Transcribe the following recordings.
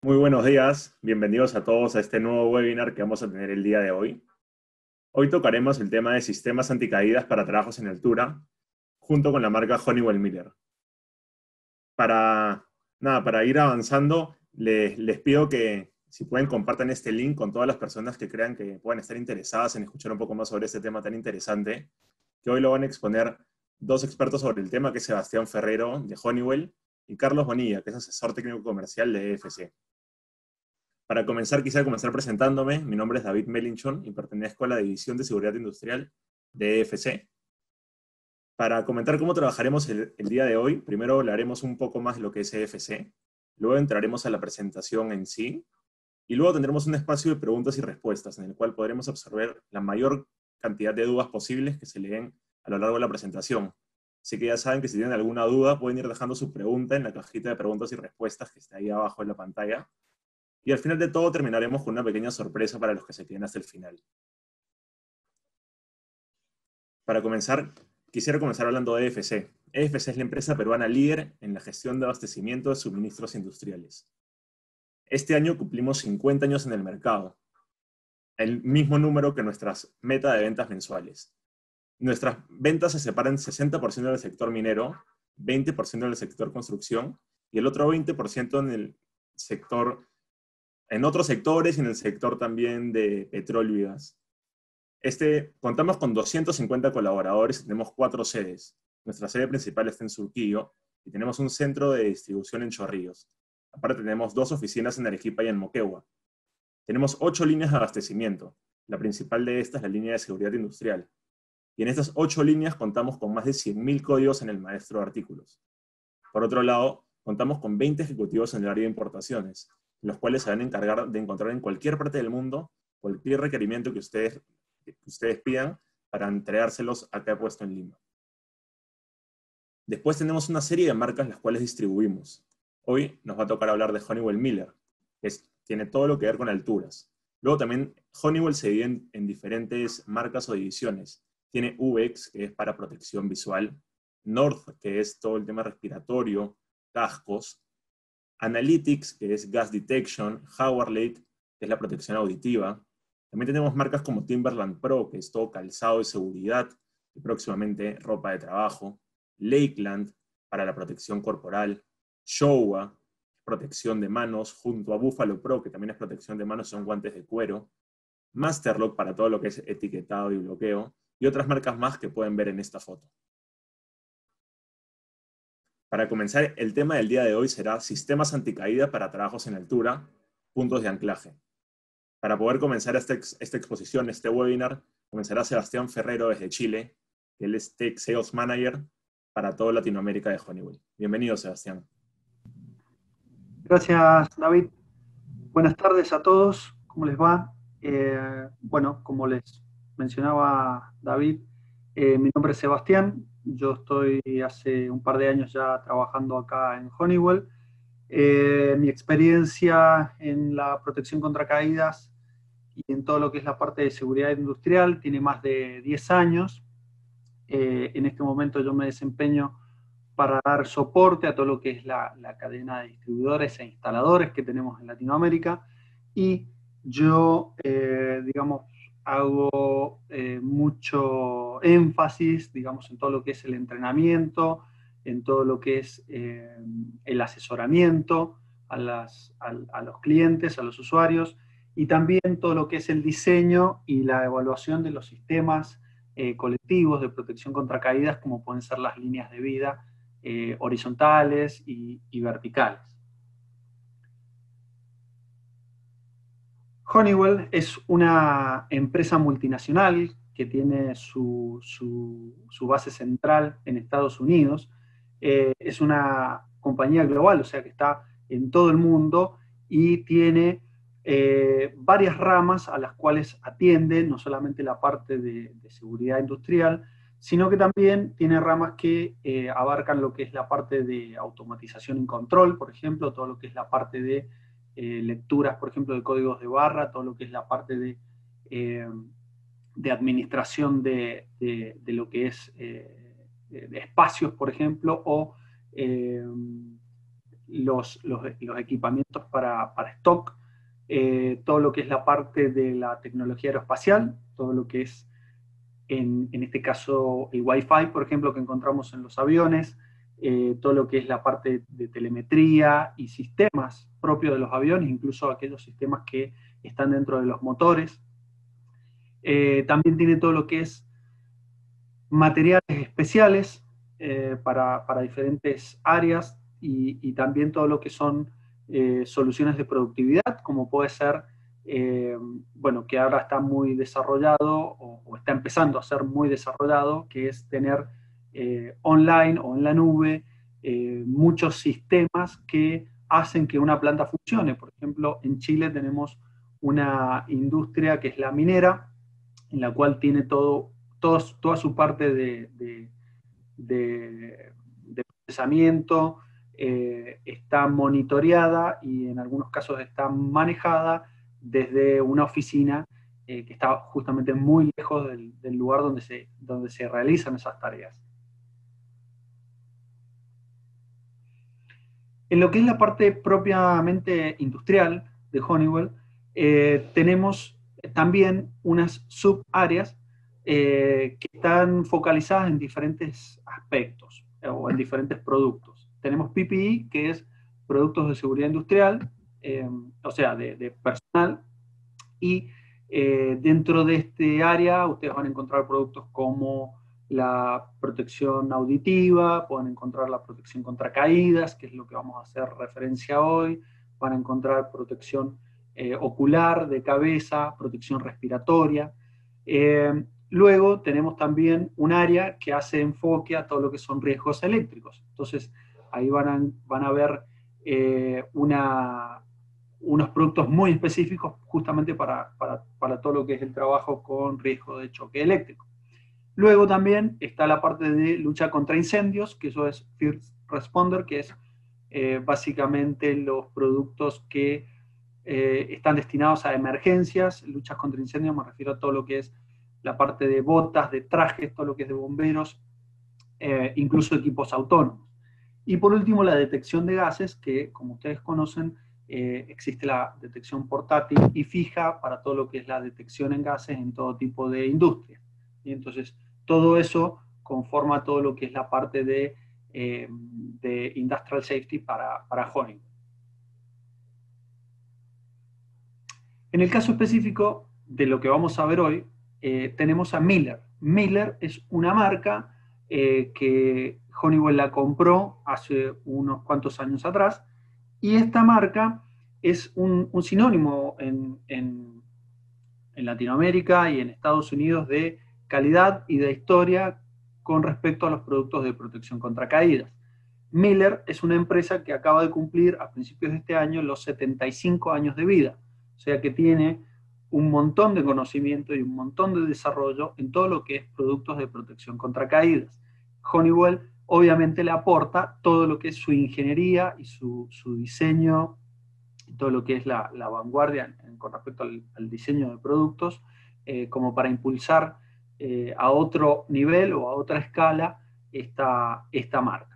Muy buenos días, bienvenidos a todos a este nuevo webinar que vamos a tener el día de hoy. Hoy tocaremos el tema de sistemas anticaídas para trabajos en altura, junto con la marca Honeywell Miller. Para ir avanzando, les pido que si pueden compartan este link con todas las personas que crean que puedan estar interesadas en escuchar un poco más sobre este tema tan interesante, que hoy lo van a exponer dos expertos sobre el tema, que es Sebastián Ferrero, de Honeywell, y Carlos Bonilla, que es asesor técnico comercial de EFC. Para comenzar, quisiera comenzar presentándome. Mi nombre es David Melinchon y pertenezco a la División de Seguridad Industrial de EFC. Para comentar cómo trabajaremos el día de hoy, primero hablaremos un poco más de lo que es EFC, luego entraremos a la presentación en sí, y luego tendremos un espacio de preguntas y respuestas en el cual podremos absorber la mayor cantidad de dudas posibles que se le den a lo largo de la presentación. Así que ya saben que si tienen alguna duda pueden ir dejando su pregunta en la cajita de preguntas y respuestas que está ahí abajo en la pantalla. Y al final de todo terminaremos con una pequeña sorpresa para los que se queden hasta el final. Para comenzar, quisiera comenzar hablando de EFC. EFC es la empresa peruana líder en la gestión de abastecimiento de suministros industriales. Este año cumplimos 50 años en el mercado, el mismo número que nuestras metas de ventas mensuales. Nuestras ventas se separan 60% del sector minero, 20% del sector construcción y el otro 20% en otros sectores y en el sector también de petróleo y gas. Contamos con 250 colaboradores y tenemos 4 sedes. Nuestra sede principal está en Surquillo y tenemos un centro de distribución en Chorrillos. Aparte tenemos 2 oficinas en Arequipa y en Moquegua. Tenemos 8 líneas de abastecimiento. La principal de estas es la línea de seguridad industrial. Y en estas 8 líneas contamos con más de 100.000 códigos en el maestro de artículos. Por otro lado, contamos con 20 ejecutivos en el área de importaciones, los cuales se van a encargar de encontrar en cualquier parte del mundo cualquier requerimiento que ustedes pidan para entregárselos acá puesto en Lima. Después tenemos una serie de marcas las cuales distribuimos. Hoy nos va a tocar hablar de Honeywell Miller, que tiene todo lo que ver con alturas. Luego también Honeywell se divide en diferentes marcas o divisiones. Tiene UX, que es para protección visual, North, que es todo el tema respiratorio, cascos, Analytics, que es gas detection, Howard Lake, que es la protección auditiva. También tenemos marcas como Timberland Pro, que es todo calzado de seguridad, y próximamente ropa de trabajo, Lakeland, para la protección corporal, Showa, protección de manos, junto a Buffalo Pro, que también es protección de manos, son guantes de cuero, Masterlock para todo lo que es etiquetado y bloqueo, y otras marcas más que pueden ver en esta foto. Para comenzar, el tema del día de hoy será sistemas anticaída para trabajos en altura, puntos de anclaje. Para poder comenzar esta exposición, este webinar, comenzará Sebastián Ferrero desde Chile, que él es Tech Sales Manager para toda Latinoamérica de Honeywell. Bienvenido, Sebastián. Gracias, David. Buenas tardes a todos. ¿Cómo les va? Bueno, como les mencionaba David, mi nombre es Sebastián. Yo estoy hace un par de años ya trabajando acá en Honeywell. Mi experiencia en la protección contra caídas y en todo lo que es la parte de seguridad industrial tiene más de 10 años. En este momento yo me desempeño para dar soporte a todo lo que es la cadena de distribuidores e instaladores que tenemos en Latinoamérica. Y yo, digamos, hago mucho énfasis, digamos, en todo lo que es el entrenamiento, en todo lo que es el asesoramiento a los clientes, a los usuarios, y también todo lo que es el diseño y la evaluación de los sistemas colectivos de protección contra caídas, como pueden ser las líneas de vida horizontales y verticales. Honeywell es una empresa multinacional que tiene su base central en Estados Unidos. Es una compañía global, o sea que está en todo el mundo y tiene varias ramas a las cuales atiende, no solamente la parte de seguridad industrial, sino que también tiene ramas que abarcan lo que es la parte de automatización y control, por ejemplo, todo lo que es la parte de lecturas, por ejemplo, de códigos de barra, todo lo que es la parte de administración de lo que es de espacios, por ejemplo, o los equipamientos para stock, todo lo que es la parte de la tecnología aeroespacial, todo lo que es, en este caso, el Wi-Fi, por ejemplo, que encontramos en los aviones, todo lo que es la parte de telemetría y sistemas propios de los aviones, incluso aquellos sistemas que están dentro de los motores. También tiene todo lo que es materiales especiales para diferentes áreas y también todo lo que son soluciones de productividad, como puede ser, bueno, que ahora está muy desarrollado o está empezando a ser muy desarrollado, que es tener online o en la nube muchos sistemas que hacen que una planta funcione. Por ejemplo, en Chile tenemos una industria que es la minera, en la cual tiene toda su parte de procesamiento, está monitoreada y en algunos casos está manejada desde una oficina que está justamente muy lejos del lugar donde se realizan esas tareas. En lo que es la parte propiamente industrial de Honeywell, tenemos también unas subáreas que están focalizadas en diferentes aspectos o en diferentes productos. Tenemos PPE, que es productos de seguridad industrial, o sea, de personal, y dentro de este área ustedes van a encontrar productos como la protección auditiva, pueden encontrar la protección contra caídas, que es lo que vamos a hacer referencia hoy, van a encontrar protección ocular, de cabeza, protección respiratoria. Luego tenemos también un área que hace enfoque a todo lo que son riesgos eléctricos. Entonces, ahí van a ver unos productos muy específicos justamente para todo lo que es el trabajo con riesgo de choque eléctrico. Luego también está la parte de lucha contra incendios, que eso es First Responder, que es básicamente los productos que están destinados a emergencias. Luchas contra incendios, me refiero a todo lo que es la parte de botas, de trajes, todo lo que es de bomberos, incluso equipos autónomos. Y por último, la detección de gases, que como ustedes conocen, existe la detección portátil y fija para todo lo que es la detección en gases en todo tipo de industria. Y entonces, todo eso conforma todo lo que es la parte de Industrial Safety para Honeywell. En el caso específico de lo que vamos a ver hoy, tenemos a Miller. Miller es una marca que Honeywell la compró hace unos cuantos años atrás, y esta marca es un sinónimo en Latinoamérica y en Estados Unidos de calidad y de historia con respecto a los productos de protección contra caídas. Miller es una empresa que acaba de cumplir a principios de este año los 75 años de vida, o sea que tiene un montón de conocimiento y un montón de desarrollo en todo lo que es productos de protección contra caídas. Honeywell obviamente le aporta todo lo que es su ingeniería y su diseño, todo lo que es la vanguardia con respecto al diseño de productos, como para impulsar a otro nivel o a otra escala esta marca.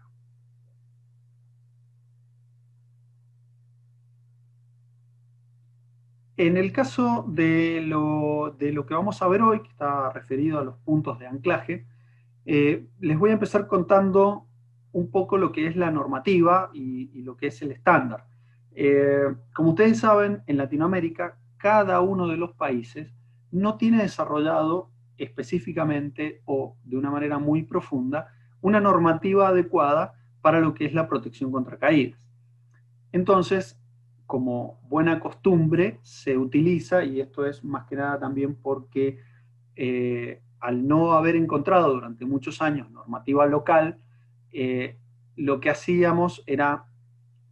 En el caso de lo que vamos a ver hoy, que está referido a los puntos de anclaje, les voy a empezar contando un poco lo que es la normativa y lo que es el estándar. Como ustedes saben, en Latinoamérica, cada uno de los países no tiene desarrollado específicamente o de una manera muy profunda una normativa adecuada para lo que es la protección contra caídas. Entonces, como buena costumbre, se utiliza, y esto es más que nada también porque al no haber encontrado durante muchos años normativa local, lo que hacíamos era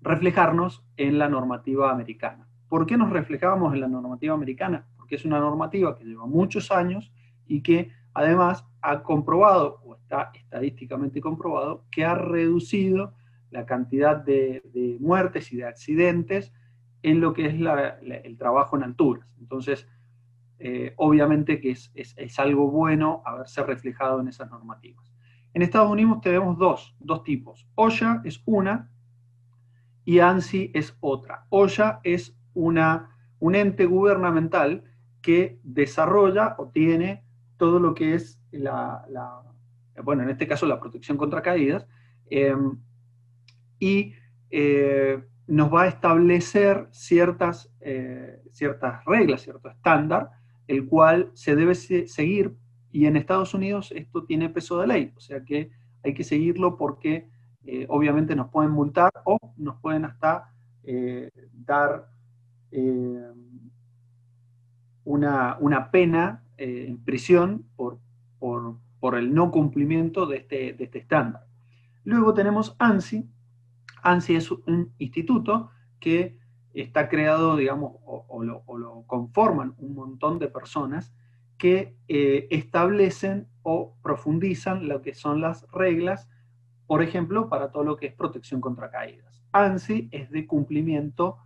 reflejarnos en la normativa americana. ¿Por qué nos reflejábamos en la normativa americana? Porque es una normativa que lleva muchos años y que además ha comprobado, o está estadísticamente comprobado, que ha reducido la cantidad de muertes y de accidentes en lo que es el trabajo en alturas. Entonces, obviamente que es algo bueno haberse reflejado en esas normativas. En Estados Unidos tenemos dos tipos. OSHA es una, y ANSI es otra. OSHA es un ente gubernamental que desarrolla o tiene todo lo que es bueno, en este caso la protección contra caídas, y nos va a establecer ciertas reglas, cierto estándar, el cual se debe seguir, y en Estados Unidos esto tiene peso de ley, o sea que hay que seguirlo porque obviamente nos pueden multar o nos pueden hasta dar una pena en prisión por el no cumplimiento de este estándar. Luego tenemos ANSI. ANSI es un instituto que está creado, digamos, o lo conforman un montón de personas que establecen o profundizan lo que son las reglas, por ejemplo, para todo lo que es protección contra caídas. ANSI es de cumplimiento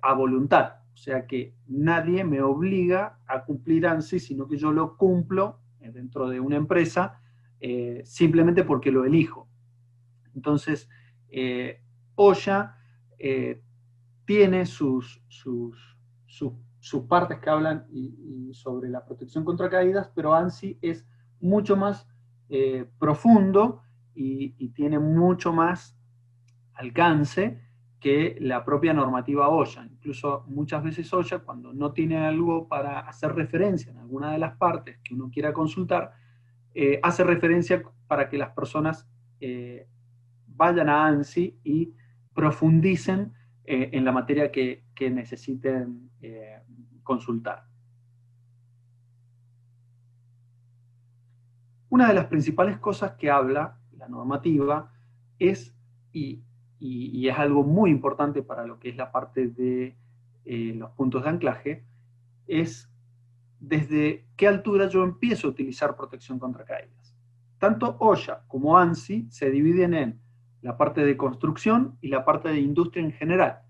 a voluntad, o sea que nadie me obliga a cumplir ANSI, sino que yo lo cumplo dentro de una empresa simplemente porque lo elijo. Entonces, OSHA tiene sus partes que hablan y sobre la protección contra caídas, pero ANSI es mucho más profundo y tiene mucho más alcance que la propia normativa OSHA. Incluso muchas veces OSHA, cuando no tiene algo para hacer referencia en alguna de las partes que uno quiera consultar, hace referencia para que las personas vayan a ANSI y profundicen en la materia que necesiten consultar. Una de las principales cosas que habla la normativa es, y es algo muy importante para lo que es la parte de los puntos de anclaje, es desde qué altura yo empiezo a utilizar protección contra caídas. Tanto OSHA como ANSI se dividen en la parte de construcción y la parte de industria en general.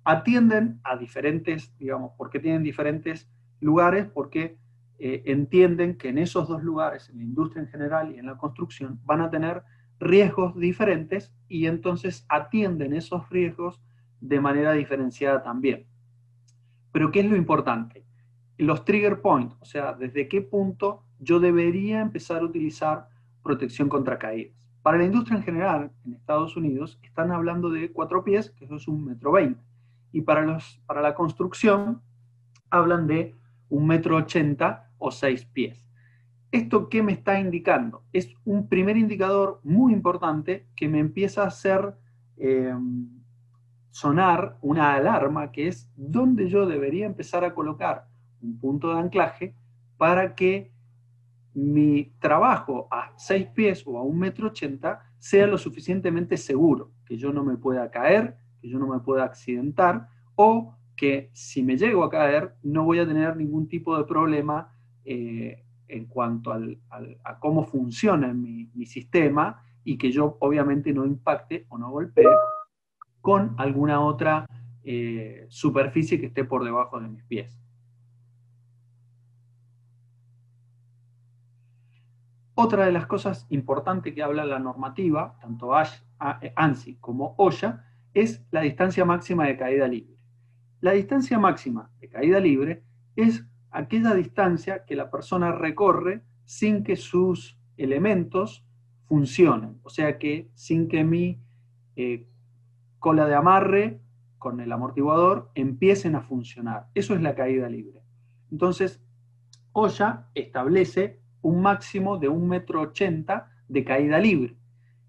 Atienden a diferentes, digamos, porque tienen diferentes lugares, porque entienden que en esos dos lugares, en la industria en general y en la construcción, van a tener riesgos diferentes y entonces atienden esos riesgos de manera diferenciada también. Pero ¿qué es lo importante? Los trigger points, o sea, desde qué punto yo debería empezar a utilizar protección contra caídas. Para la industria en general, en Estados Unidos, están hablando de 4 pies, que eso es 1,20 m. Y para la construcción, hablan de 1,80 m o 6 pies. ¿Esto qué me está indicando? Es un primer indicador muy importante que me empieza a hacer sonar una alarma, que es dónde yo debería empezar a colocar un punto de anclaje para que mi trabajo a 6 pies o a 1,80 m sea lo suficientemente seguro, que yo no me pueda caer, que yo no me pueda accidentar, o que si me llego a caer no voy a tener ningún tipo de problema en cuanto a cómo funciona mi sistema, y que yo obviamente no impacte o no golpee con alguna otra superficie que esté por debajo de mis pies. Otra de las cosas importantes que habla la normativa, tanto ANSI como OSHA, es la distancia máxima de caída libre. La distancia máxima de caída libre es aquella distancia que la persona recorre sin que sus elementos funcionen, o sea que sin que mi cola de amarre con el amortiguador empiecen a funcionar. Eso es la caída libre. Entonces, OSHA establece un máximo de 1,80 m de caída libre.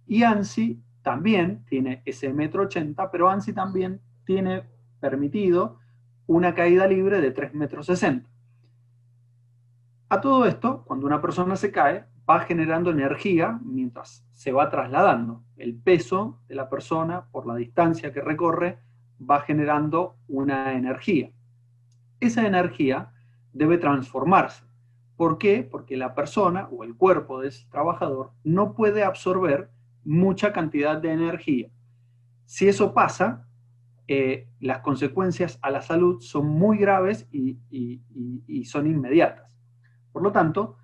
Y ANSI también tiene ese 1,80 m, pero ANSI también tiene permitido una caída libre de 3,60 m. A todo esto, cuando una persona se cae, va generando energía mientras se va trasladando. El peso de la persona por la distancia que recorre va generando una energía. Esa energía debe transformarse. ¿Por qué? Porque la persona o el cuerpo de ese trabajador no puede absorber mucha cantidad de energía. Si eso pasa, las consecuencias a la salud son muy graves y son inmediatas. Por lo tanto,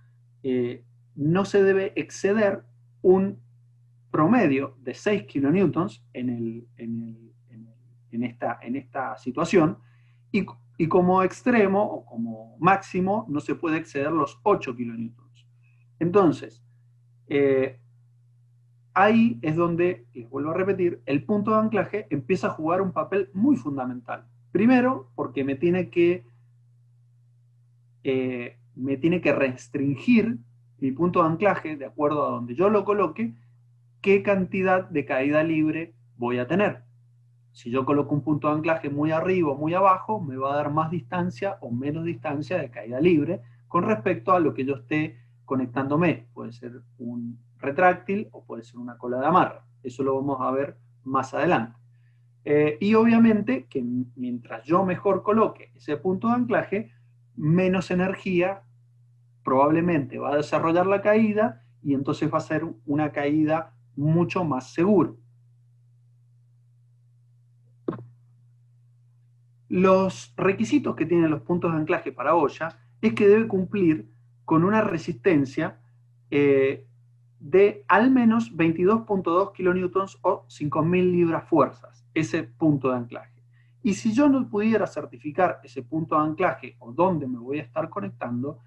no se debe exceder un promedio de 6 kilonewtons en en esta situación, y como extremo o como máximo no se puede exceder los 8 kilonewtons. Entonces, ahí es donde, les vuelvo a repetir, el punto de anclaje empieza a jugar un papel muy fundamental. Primero, porque me tiene que restringir mi punto de anclaje, de acuerdo a donde yo lo coloque, qué cantidad de caída libre voy a tener. Si yo coloco un punto de anclaje muy arriba o muy abajo, me va a dar más distancia o menos distancia de caída libre con respecto a lo que yo esté conectándome. Puede ser un retráctil o puede ser una cola de amarre. Eso lo vamos a ver más adelante. Y obviamente que mientras yo mejor coloque ese punto de anclaje, menos energía probablemente va a desarrollar la caída y entonces va a ser una caída mucho más segura. Los requisitos que tienen los puntos de anclaje para olla es que debe cumplir con una resistencia de al menos 22.2 kilonewtons o 5.000 libras fuerzas, ese punto de anclaje. Y si yo no pudiera certificar ese punto de anclaje o dónde me voy a estar conectando,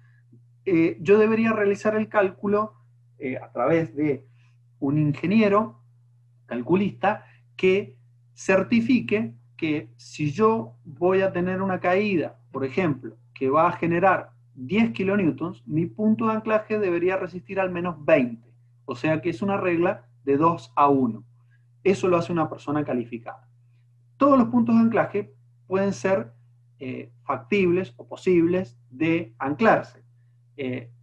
yo debería realizar el cálculo a través de un ingeniero calculista que certifique que si yo voy a tener una caída, por ejemplo, que va a generar 10 kilonewtons, mi punto de anclaje debería resistir al menos 20. O sea que es una regla de 2 a 1. Eso lo hace una persona calificada. Todos los puntos de anclaje pueden ser factibles o posibles de anclarse.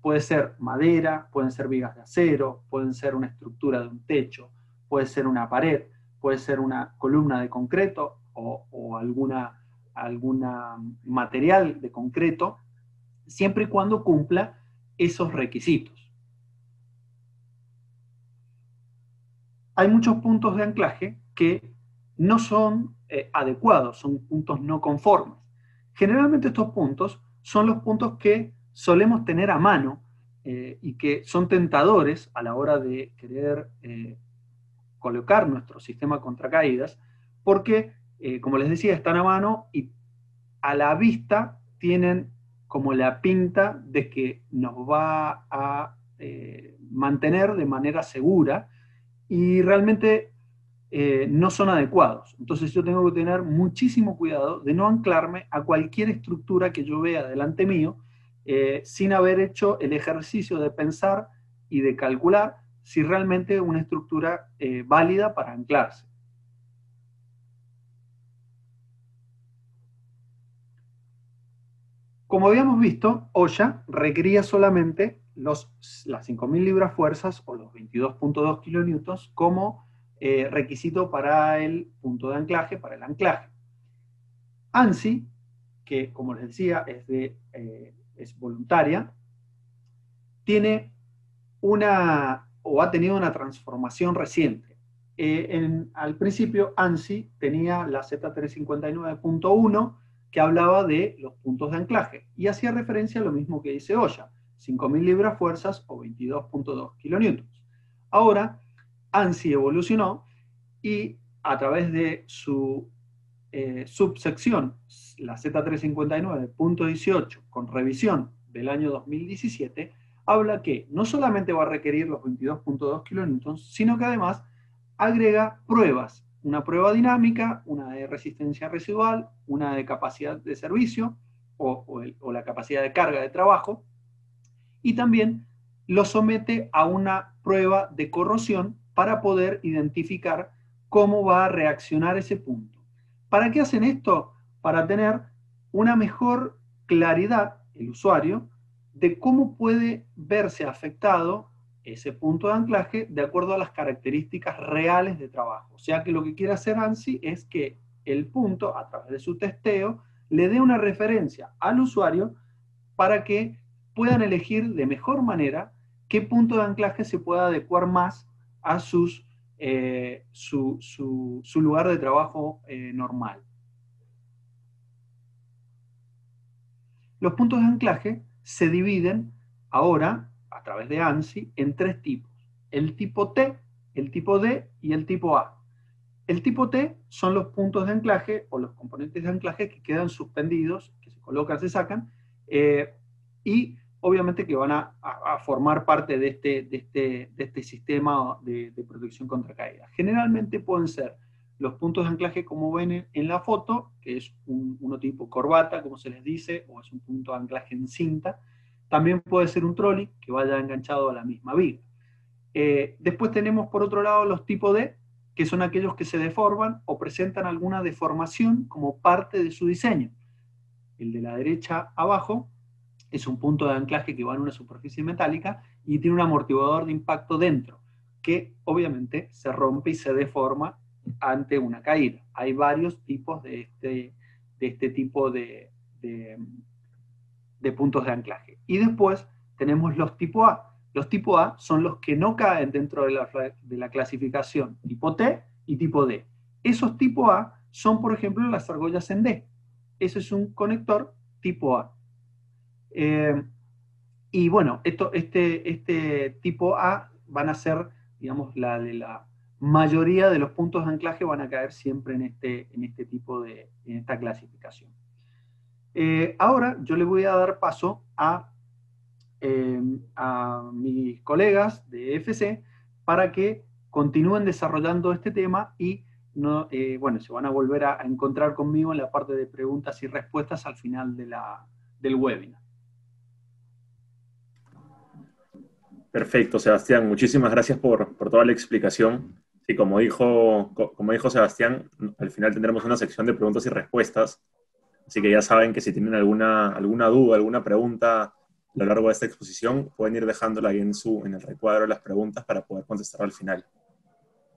Puede ser madera, pueden ser vigas de acero, pueden ser una estructura de un techo, puede ser una pared, puede ser una columna de concreto o alguna material de concreto, siempre y cuando cumpla esos requisitos. Hay muchos puntos de anclaje que no son adecuados, son puntos no conformes. Generalmente estos puntos son los puntos que solemos tener a mano y que son tentadores a la hora de querer colocar nuestro sistema contra caídas, porque, como les decía, están a mano y a la vista tienen como la pinta de que nos va a mantener de manera segura y realmente no son adecuados. Entonces yo tengo que tener muchísimo cuidado de no anclarme a cualquier estructura que yo vea delante mío sin haber hecho el ejercicio de pensar y de calcular si realmente es una estructura válida para anclarse. Como habíamos visto, olla requería solamente las 5.000 libras fuerzas o los 22.2 kilonewtons como requisito para el punto de anclaje, para el anclaje. ANSI, que como les decía es voluntaria, tiene ha tenido una transformación reciente. Al principio ANSI tenía la Z359.1 que hablaba de los puntos de anclaje y hacía referencia a lo mismo que dice olla, 5.000 libras fuerzas o 22.2 kilonewtons. Ahora ANSI evolucionó y a través de su subsección, la Z359.18, con revisión del año 2017, habla que no solamente va a requerir los 22.2 kilonewtons, sino que además agrega pruebas, una prueba dinámica, una de resistencia residual, una de capacidad de servicio o la capacidad de carga de trabajo, y también lo somete a una prueba de corrosión para poder identificar cómo va a reaccionar ese punto. ¿Para qué hacen esto? Para tener una mejor claridad, el usuario, de cómo puede verse afectado ese punto de anclaje de acuerdo a las características reales de trabajo. O sea que lo que quiere hacer ANSI es que el punto, a través de su testeo, le dé una referencia al usuario para que puedan elegir de mejor manera qué punto de anclaje se pueda adecuar más a su lugar de trabajo normal. Los puntos de anclaje se dividen ahora, a través de ANSI, en 3 tipos. El tipo T, el tipo D y el tipo A. El tipo T son los puntos de anclaje o los componentes de anclaje que quedan suspendidos, que se colocan, se sacan, y obviamente que van a formar parte de este sistema de protección contra caída. Generalmente pueden ser los puntos de anclaje como ven en la foto, que es uno tipo corbata, como se les dice, o es un punto de anclaje en cinta. También puede ser un trolley que vaya enganchado a la misma viga. Después tenemos por otro lado los tipo D, que son aquellos que se deforman o presentan alguna deformación como parte de su diseño. El de la derecha abajo es un punto de anclaje que va en una superficie metálica y tiene un amortiguador de impacto dentro, que obviamente se rompe y se deforma ante una caída. Hay varios tipos de este tipo de puntos de anclaje. Y después tenemos los tipo A. Los tipo A son los que no caen dentro de la clasificación tipo T y tipo D. Esos tipo A son, por ejemplo, las argollas en D. Ese es un conector tipo A. Y bueno, este tipo A van a ser, digamos, la mayoría de los puntos de anclaje van a caer siempre en esta clasificación. Ahora yo le voy a dar paso a mis colegas de EFC para que continúen desarrollando este tema y bueno, se van a volver a encontrar conmigo en la parte de preguntas y respuestas al final del webinar. Perfecto, Sebastián. Muchísimas gracias por toda la explicación. Y como dijo Sebastián, al final tendremos una sección de preguntas y respuestas. Así que ya saben que si tienen alguna duda, alguna pregunta a lo largo de esta exposición, pueden ir dejándola ahí en el recuadro de las preguntas para poder contestar al final.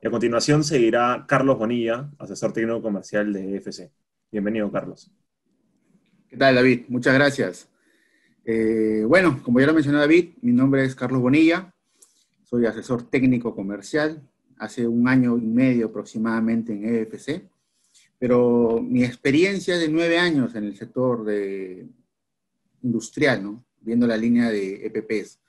Y a continuación seguirá Carlos Bonilla, asesor técnico comercial de EFC. Bienvenido, Carlos. ¿Qué tal, David? Muchas gracias. Bueno, como ya lo mencionó David, mi nombre es Carlos Bonilla, soy asesor técnico comercial, hace 1 año y medio aproximadamente en EFC, pero mi experiencia es de 9 años en el sector industrial, ¿no? Viendo la línea de EPPs.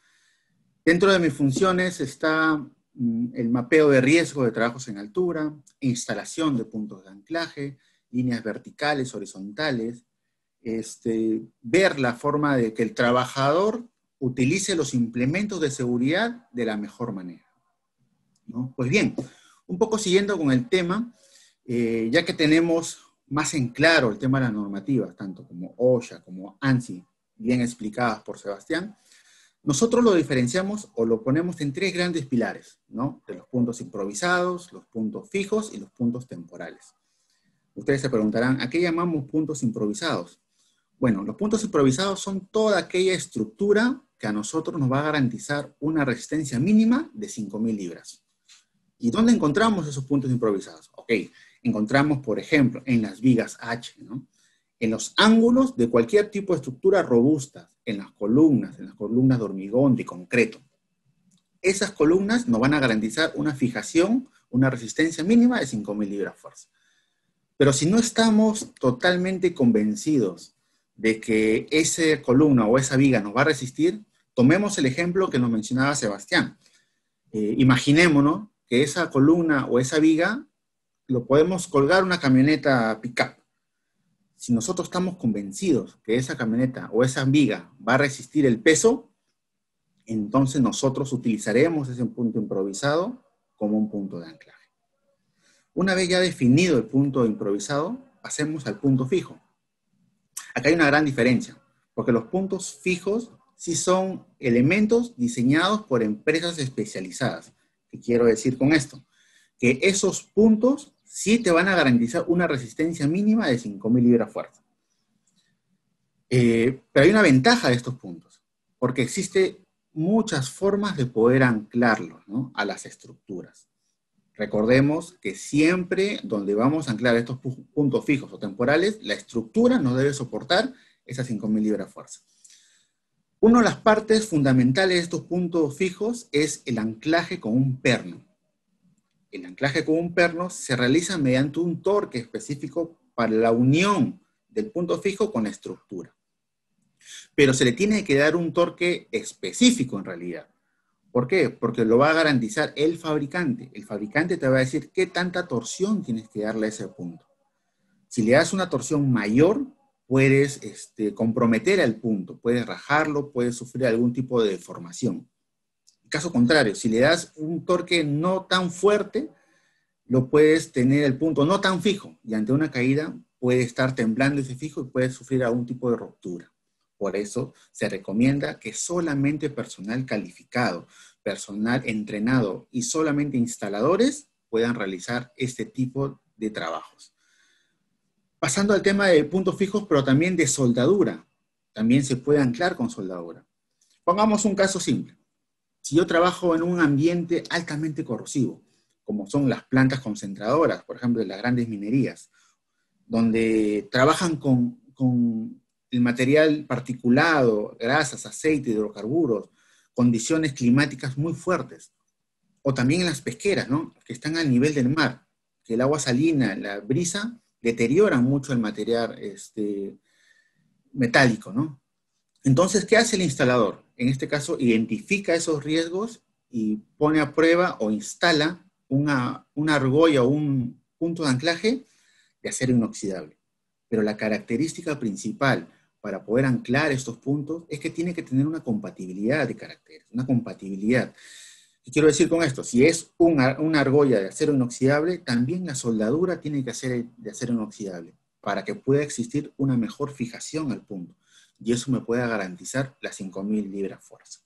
Dentro de mis funciones está el mapeo de riesgo de trabajos en altura, instalación de puntos de anclaje, líneas verticales, horizontales, ver la forma de que el trabajador utilice los implementos de seguridad de la mejor manera, ¿no? Pues bien, un poco siguiendo con el tema, ya que tenemos más en claro el tema de las normativas, tanto como OSHA como ANSI, bien explicadas por Sebastián, nosotros lo diferenciamos o lo ponemos en 3 grandes pilares, ¿no? De los puntos improvisados, los puntos fijos y los puntos temporales. Ustedes se preguntarán, ¿a qué llamamos puntos improvisados? Bueno, los puntos improvisados son toda aquella estructura que a nosotros nos va a garantizar una resistencia mínima de 5.000 libras. ¿Y dónde encontramos esos puntos improvisados? Ok, encontramos, por ejemplo, en las vigas H, ¿no? En los ángulos de cualquier tipo de estructura robusta, en las columnas de hormigón, de concreto. Esas columnas nos van a garantizar una fijación, una resistencia mínima de 5.000 libras fuerza. Pero si no estamos totalmente convencidos de que esa columna o esa viga nos va a resistir, tomemos el ejemplo que nos mencionaba Sebastián. Imaginémonos que esa columna o esa viga lo podemos colgar una camioneta pick-up. Si nosotros estamos convencidos que esa camioneta o esa viga va a resistir el peso, entonces nosotros utilizaremos ese punto improvisado como un punto de anclaje. Una vez ya definido el punto improvisado, pasemos al punto fijo. Acá hay una gran diferencia, porque los puntos fijos sí son elementos diseñados por empresas especializadas. ¿Qué quiero decir con esto? Que esos puntos sí te van a garantizar una resistencia mínima de 5.000 libras fuerza. Pero hay una ventaja de estos puntos, porque existe muchas formas de poder anclarlos, ¿no?, a las estructuras. Recordemos que siempre donde vamos a anclar estos puntos fijos o temporales, la estructura no debe soportar esas 5.000 libras fuerza. Una de las partes fundamentales de estos puntos fijos es el anclaje con un perno. El anclaje con un perno se realiza mediante un torque específico para la unión del punto fijo con la estructura. Pero se le tiene que dar un torque específico en realidad, ¿Por qué? Porque lo va a garantizar el fabricante. El fabricante te va a decir qué tanta torsión tienes que darle a ese punto. Si le das una torsión mayor, puedes comprometer al punto, puedes rajarlo, puedes sufrir algún tipo de deformación. En caso contrario, si le das un torque no tan fuerte, lo puedes tener el punto no tan fijo y ante una caída puede estar temblando ese fijo y puede sufrir algún tipo de ruptura. Por eso se recomienda que solamente personal calificado, personal entrenado y solamente instaladores puedan realizar este tipo de trabajos. Pasando al tema de puntos fijos, pero también de soldadura. También se puede anclar con soldadura. Pongamos un caso simple. Si yo trabajo en un ambiente altamente corrosivo, como son las plantas concentradoras, por ejemplo, de las grandes minerías, donde trabajan con el material particulado, grasas, aceite, hidrocarburos, condiciones climáticas muy fuertes. O también en las pesqueras, ¿no? Que están al nivel del mar, que el agua salina, la brisa, deterioran mucho el material metálico, ¿no? Entonces, ¿qué hace el instalador? En este caso, identifica esos riesgos y pone a prueba o instala una argolla o un punto de anclaje de acero inoxidable. Pero la característica principal para poder anclar estos puntos es que tiene que tener una compatibilidad de caracteres, una compatibilidad. ¿Qué quiero decir con esto? Si es una argolla de acero inoxidable, también la soldadura tiene que ser de acero inoxidable para que pueda existir una mejor fijación al punto. Y eso me pueda garantizar las 5.000 libras fuerza.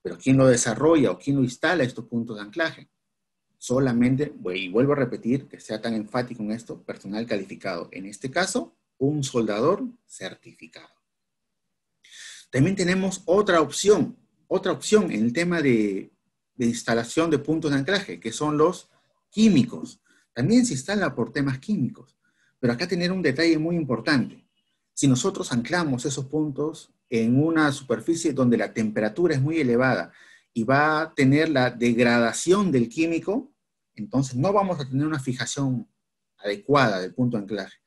Pero ¿quién lo desarrolla o quién lo instala estos puntos de anclaje? Solamente, y vuelvo a repetir, que sea tan enfático en esto, personal calificado. En este caso, un soldador certificado. También tenemos otra opción en el tema de instalación de puntos de anclaje, que son los químicos. También se instala por temas químicos. Pero acá tener un detalle muy importante. Si nosotros anclamos esos puntos en una superficie donde la temperatura es muy elevada y va a tener la degradación del químico, entonces no vamos a tener una fijación adecuada del punto de anclaje.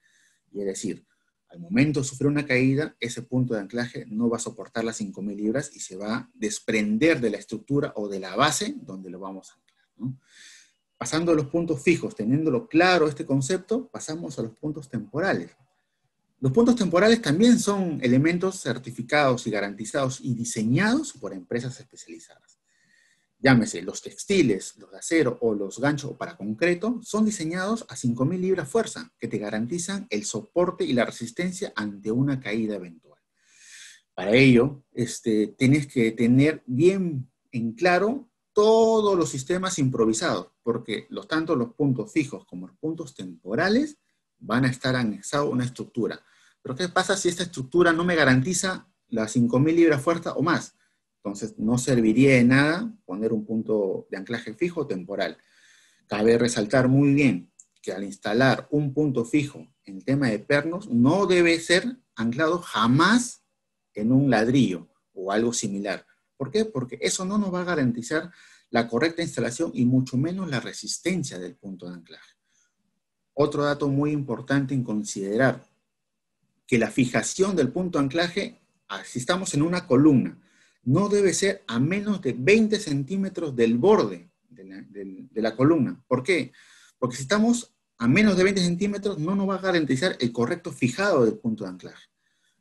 Y es decir, al momento de sufrir una caída, ese punto de anclaje no va a soportar las 5.000 libras y se va a desprender de la estructura o de la base donde lo vamos a anclar, ¿no? Pasando a los puntos fijos, teniéndolo claro este concepto, pasamos a los puntos temporales. Los puntos temporales también son elementos certificados y garantizados y diseñados por empresas especializadas. Llámese, los textiles, los de acero o los ganchos para concreto, son diseñados a 5.000 libras fuerza, que te garantizan el soporte y la resistencia ante una caída eventual. Para ello, tienes que tener bien en claro todos los sistemas improvisados, porque tanto los puntos fijos como los puntos temporales van a estar anexados a una estructura. Pero ¿qué pasa si esta estructura no me garantiza las 5.000 libras fuerza o más? Entonces no serviría de nada poner un punto de anclaje fijo o temporal. Cabe resaltar muy bien que al instalar un punto fijo en el tema de pernos, no debe ser anclado jamás en un ladrillo o algo similar. ¿Por qué? Porque eso no nos va a garantizar la correcta instalación y mucho menos la resistencia del punto de anclaje. Otro dato muy importante en considerar, que la fijación del punto de anclaje, si estamos en una columna, no debe ser a menos de 20 centímetros del borde de la columna. ¿Por qué? Porque si estamos a menos de 20 centímetros, no nos va a garantizar el correcto fijado del punto de anclaje.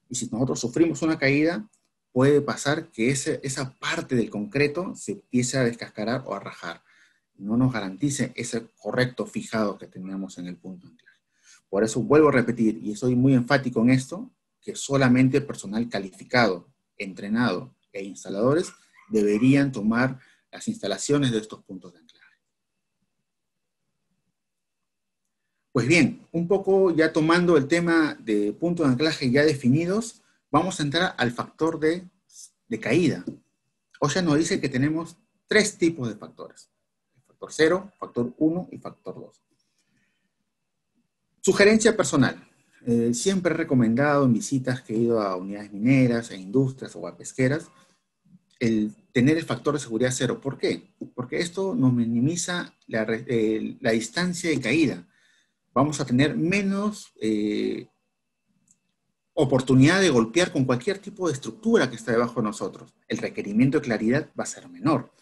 Y si nosotros sufrimos una caída, puede pasar que esa parte del concreto se empiece a descascarar o a rajar. No nos garantice ese correcto fijado que tenemos en el punto de anclaje. Por eso vuelvo a repetir, y soy muy enfático en esto, que solamente personal calificado, entrenado e instaladores deberían tomar las instalaciones de estos puntos de anclaje. Pues bien, un poco ya tomando el tema de puntos de anclaje ya definidos, vamos a entrar al factor de caída. OSHA nos dice que tenemos 3 tipos de factores. Factor 0, factor 1 y factor 2. Sugerencia personal. Siempre he recomendado en visitas que he ido a unidades mineras, a industrias o a pesqueras, el tener el factor de seguridad 0. ¿Por qué? Porque esto nos minimiza la distancia de caída. Vamos a tener menos oportunidad de golpear con cualquier tipo de estructura que está debajo de nosotros. El requerimiento de claridad va a ser menor.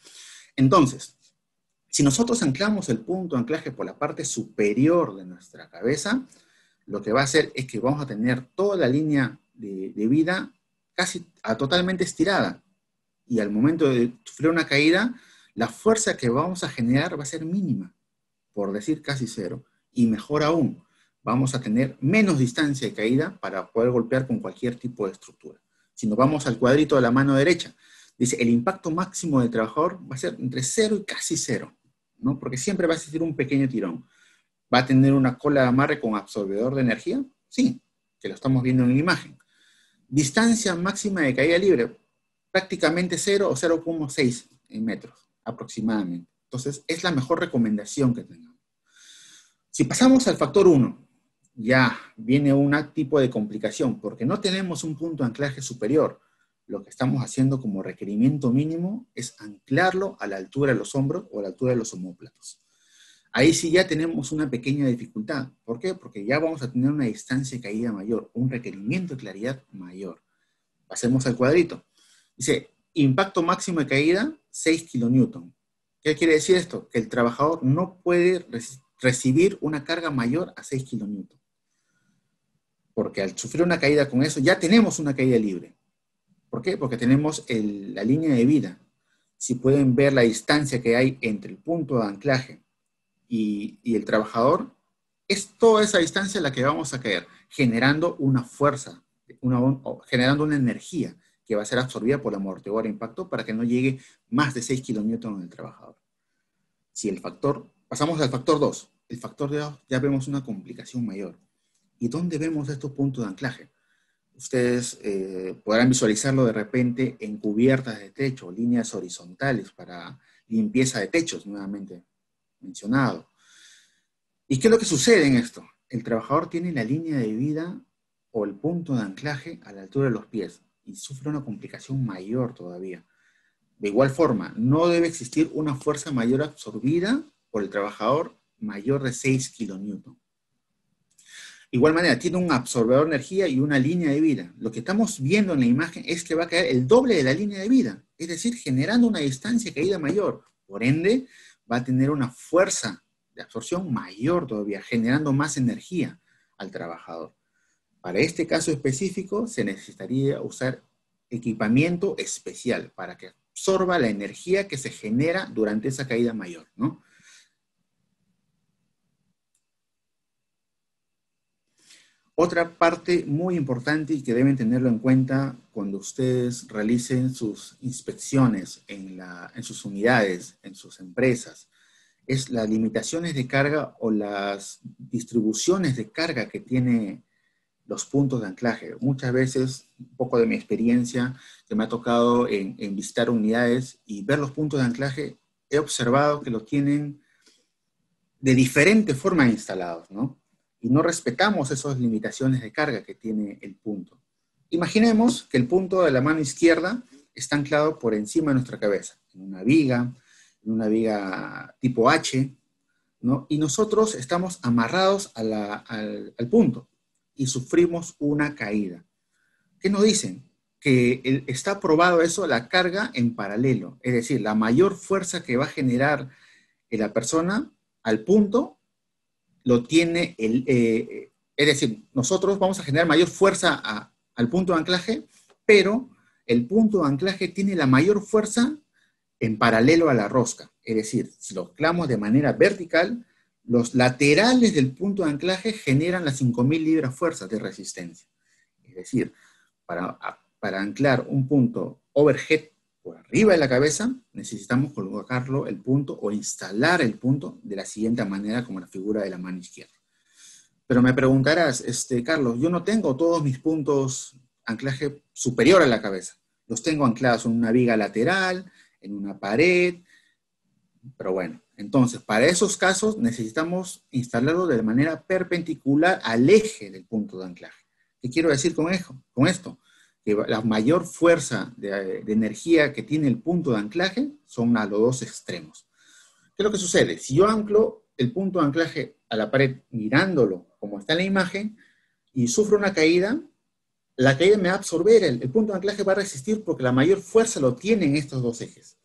Entonces, si nosotros anclamos el punto de anclaje por la parte superior de nuestra cabeza, lo que va a hacer es que vamos a tener toda la línea de vida casi totalmente estirada. Y al momento de sufrir una caída, la fuerza que vamos a generar va a ser mínima, por decir casi cero. Y mejor aún, vamos a tener menos distancia de caída para poder golpear con cualquier tipo de estructura. Si nos vamos al cuadrito de la mano derecha, dice, el impacto máximo del trabajador va a ser entre 0 y casi 0, ¿no? Porque siempre va a existir un pequeño tirón. ¿Va a tener una cola de amarre con absorbedor de energía? Sí, que lo estamos viendo en la imagen. Distancia máxima de caída libre, prácticamente 0 o 0,6 en metros, aproximadamente. Entonces, es la mejor recomendación que tengamos. Si pasamos al factor 1, ya viene un tipo de complicación, porque no tenemos un punto de anclaje superior. Lo que estamos haciendo como requerimiento mínimo es anclarlo a la altura de los hombros o a la altura de los omóplatos. Ahí sí ya tenemos una pequeña dificultad. ¿Por qué? Porque ya vamos a tener una distancia de caída mayor, un requerimiento de claridad mayor. Pasemos al cuadrito. Dice, impacto máximo de caída, 6 kN. ¿Qué quiere decir esto? Que el trabajador no puede recibir una carga mayor a 6 kN. Porque al sufrir una caída con eso, ya tenemos una caída libre. ¿Por qué? Porque tenemos la línea de vida. Si pueden ver la distancia que hay entre el punto de anclaje y el trabajador, es toda esa distancia la que vamos a caer, generando una fuerza, generando una energía que va a ser absorbida por la amortiguador de impacto para que no llegue más de 6 kN en el trabajador. Si pasamos al factor 2, el factor 2 ya vemos una complicación mayor. ¿Y dónde vemos estos puntos de anclaje? Ustedes podrán visualizarlo de repente en cubiertas de techo, líneas horizontales para limpieza de techos, nuevamente mencionado. ¿Y qué es lo que sucede en esto? El trabajador tiene la línea de vida o el punto de anclaje a la altura de los pies y sufre una complicación mayor todavía. De igual forma, no debe existir una fuerza mayor absorbida por el trabajador mayor de 6 kN. Igual manera, tiene un absorbedor de energía y una línea de vida. Lo que estamos viendo en la imagen es que va a caer el doble de la línea de vida, es decir, generando una distancia de caída mayor. Por ende, va a tener una fuerza de absorción mayor todavía, generando más energía al trabajador. Para este caso específico, se necesitaría usar equipamiento especial para que absorba la energía que se genera durante esa caída mayor, ¿no? Otra parte muy importante y que deben tenerlo en cuenta cuando ustedes realicen sus inspecciones en sus unidades, en sus empresas, es las limitaciones de carga o las distribuciones de carga que tiene los puntos de anclaje. Muchas veces, un poco de mi experiencia, que me ha tocado en visitar unidades y ver los puntos de anclaje, he observado que los tienen de diferente forma instalados, ¿no? Y no respetamos esas limitaciones de carga que tiene el punto. Imaginemos que el punto de la mano izquierda está anclado por encima de nuestra cabeza, en una viga tipo H, ¿no? Y nosotros estamos amarrados al punto y sufrimos una caída. ¿Qué nos dicen? Que está probado eso, la carga en paralelo, es decir, la mayor fuerza que va a generar la persona al punto lo tiene, es decir, nosotros vamos a generar mayor fuerza al punto de anclaje, pero el punto de anclaje tiene la mayor fuerza en paralelo a la rosca. Es decir, si lo anclamos de manera vertical, los laterales del punto de anclaje generan las 5.000 libras fuerzas de resistencia. Es decir, para anclar un punto overhead por arriba de la cabeza, necesitamos colocarlo el punto o instalar el punto de la siguiente manera, como la figura de la mano izquierda. Pero me preguntarás, Carlos, yo no tengo todos mis puntos anclaje superior a la cabeza. Los tengo anclados en una viga lateral, en una pared. Pero bueno, entonces, para esos casos necesitamos instalarlo de manera perpendicular al eje del punto de anclaje. ¿Qué quiero decir con esto? Que la mayor fuerza de energía que tiene el punto de anclaje son a los dos extremos. ¿Qué es lo que sucede? Si yo anclo el punto de anclaje a la pared mirándolo como está en la imagen y sufro una caída, la caída me va a absorber, el punto de anclaje va a resistir porque la mayor fuerza lo tiene en estos dos ejes.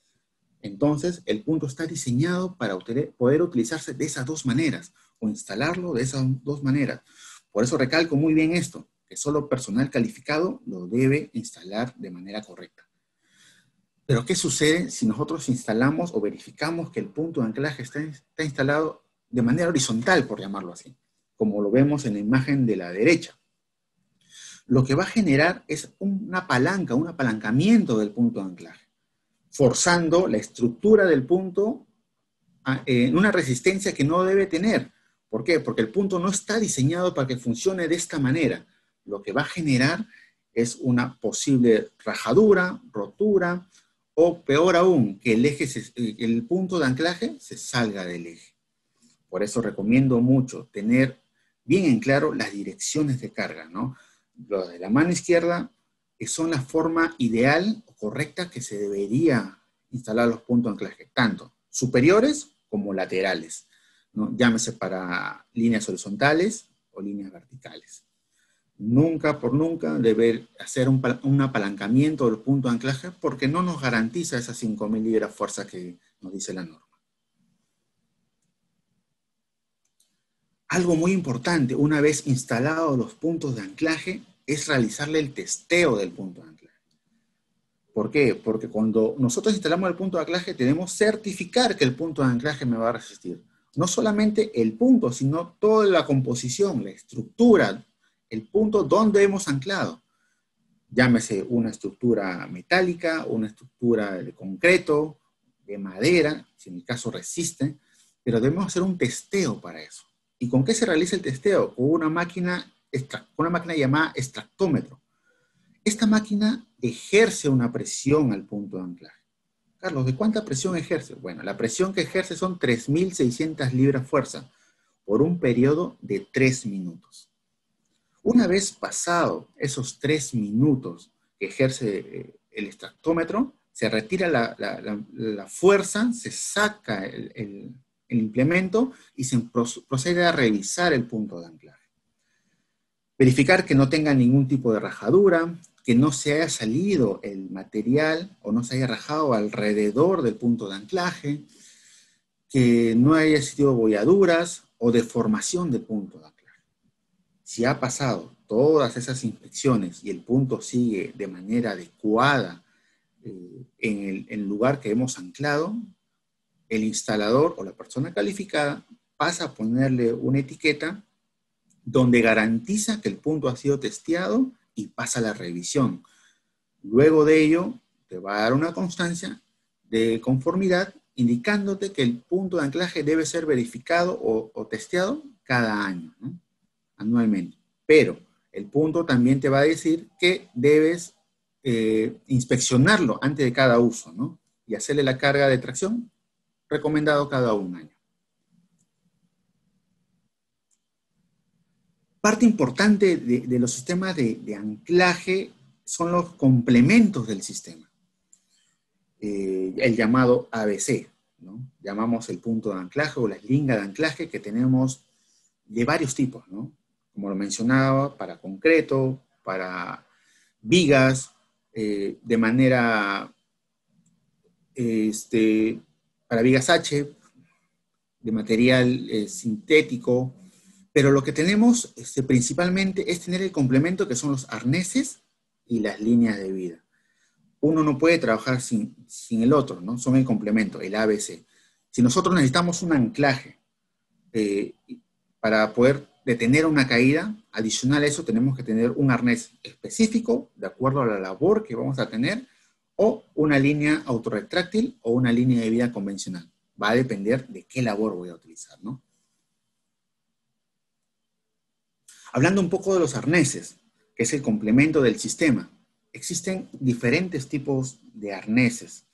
Entonces, el punto está diseñado para poder utilizarse de esas dos maneras, o instalarlo de esas dos maneras. Por eso recalco muy bien esto, que solo personal calificado lo debe instalar de manera correcta. Pero, ¿qué sucede si nosotros instalamos o verificamos que el punto de anclaje está instalado de manera horizontal, por llamarlo así, como lo vemos en la imagen de la derecha? Lo que va a generar es una palanca, un apalancamiento del punto de anclaje, forzando la estructura del punto en una resistencia que no debe tener. ¿Por qué? Porque el punto no está diseñado para que funcione de esta manera. Lo que va a generar es una posible rajadura, rotura, o peor aún, que el punto de anclaje se salga del eje. Por eso recomiendo mucho tener bien en claro las direcciones de carga, ¿no? Lo de la mano izquierda son la forma ideal o correcta que se debería instalar los puntos de anclaje, tanto superiores como laterales, ¿no? Llámese para líneas horizontales o líneas verticales. Nunca por nunca debe hacer un apalancamiento del punto de anclaje porque no nos garantiza esas 5.000 libras fuerza que nos dice la norma. Algo muy importante, una vez instalados los puntos de anclaje, es realizarle el testeo del punto de anclaje. ¿Por qué? Porque cuando nosotros instalamos el punto de anclaje, debemos certificar que el punto de anclaje me va a resistir. No solamente el punto, sino toda la composición, la estructura, el punto donde hemos anclado. Llámese una estructura metálica, una estructura de concreto, de madera, si en el caso resiste, pero debemos hacer un testeo para eso. ¿Y con qué se realiza el testeo? Con una máquina llamada extractómetro. Esta máquina ejerce una presión al punto de anclaje. Carlos, ¿de cuánta presión ejerce? Bueno, la presión que ejerce son 3.600 libras fuerza por un periodo de 3 minutos. Una vez pasado esos 3 minutos que ejerce el extractómetro, se retira la fuerza, se saca el implemento y se procede a revisar el punto de anclaje. Verificar que no tenga ningún tipo de rajadura, que no se haya salido el material o no se haya rajado alrededor del punto de anclaje, que no haya existido bolladuras o deformación del punto de anclaje. Si ha pasado todas esas inspecciones y el punto sigue de manera adecuada en el lugar que hemos anclado, el instalador o la persona calificada pasa a ponerle una etiqueta donde garantiza que el punto ha sido testeado y pasa la revisión. Luego de ello, te va a dar una constancia de conformidad indicándote que el punto de anclaje debe ser verificado o testeado cada año, ¿no? Anualmente. Pero el punto también te va a decir que debes inspeccionarlo antes de cada uso, ¿no? Y hacerle la carga de tracción recomendado cada 1 año. Parte importante de los sistemas de anclaje son los complementos del sistema. El llamado ABC, ¿no? Llamamos el punto de anclaje o la eslinga de anclaje que tenemos de varios tipos, ¿no? Como lo mencionaba, para concreto, para vigas, de manera, para vigas H, de material sintético, pero lo que tenemos principalmente es tener el complemento que son los arneses y las líneas de vida. Uno no puede trabajar sin el otro, ¿no? Son el complemento, el ABC. Si nosotros necesitamos un anclaje para poder detener una caída, adicional a eso tenemos que tener un arnés específico de acuerdo a la labor que vamos a tener o una línea autorretráctil o una línea de vida convencional. Va a depender de qué labor voy a utilizar, ¿no? Hablando un poco de los arneses, que es el complemento del sistema, existen diferentes tipos de arneses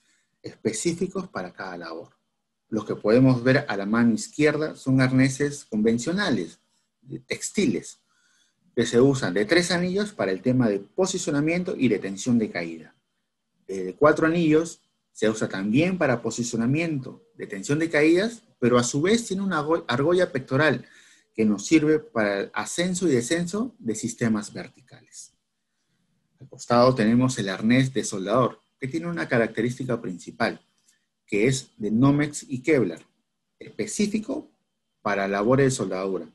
específicos para cada labor. Los que podemos ver a la mano izquierda son arneses convencionales, textiles, que se usan de 3 anillos para el tema de posicionamiento y detención de caída. De 4 anillos se usa también para posicionamiento, detención de caídas, pero a su vez tiene una argolla pectoral que nos sirve para el ascenso y descenso de sistemas verticales. Al costado tenemos el arnés de soldador, que tiene una característica principal, que es de Nomex y Kevlar, específico para labores de soldadura.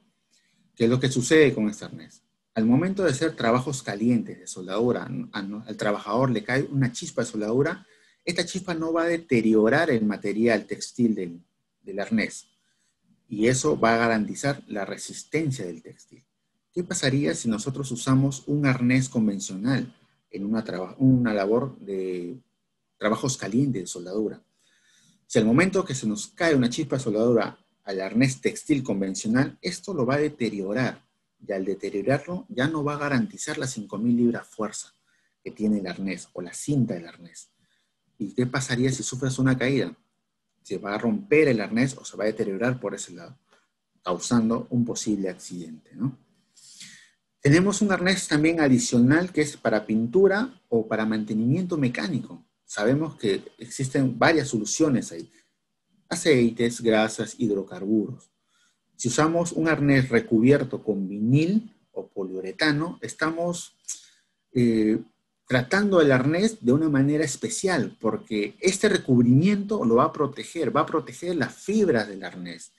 ¿Qué es lo que sucede con este arnés? Al momento de hacer trabajos calientes de soldadura, al trabajador le cae una chispa de soldadura, esta chispa no va a deteriorar el material textil del arnés, y eso va a garantizar la resistencia del textil. ¿Qué pasaría si nosotros usamos un arnés convencional en una labor de trabajos calientes de soldadura? Si al momento que se nos cae una chispa de soldadura al arnés textil convencional, esto lo va a deteriorar, y al deteriorarlo ya no va a garantizar las 5.000 libras fuerza que tiene el arnés o la cinta del arnés. ¿Y qué pasaría si sufres una caída? Se va a romper el arnés o se va a deteriorar por ese lado, causando un posible accidente, ¿no? Tenemos un arnés también adicional que es para pintura o para mantenimiento mecánico. Sabemos que existen varias soluciones ahí: aceites, grasas, hidrocarburos. Si usamos un arnés recubierto con vinil o poliuretano, estamos tratando el arnés de una manera especial, porque este recubrimiento lo va a proteger las fibras del arnés.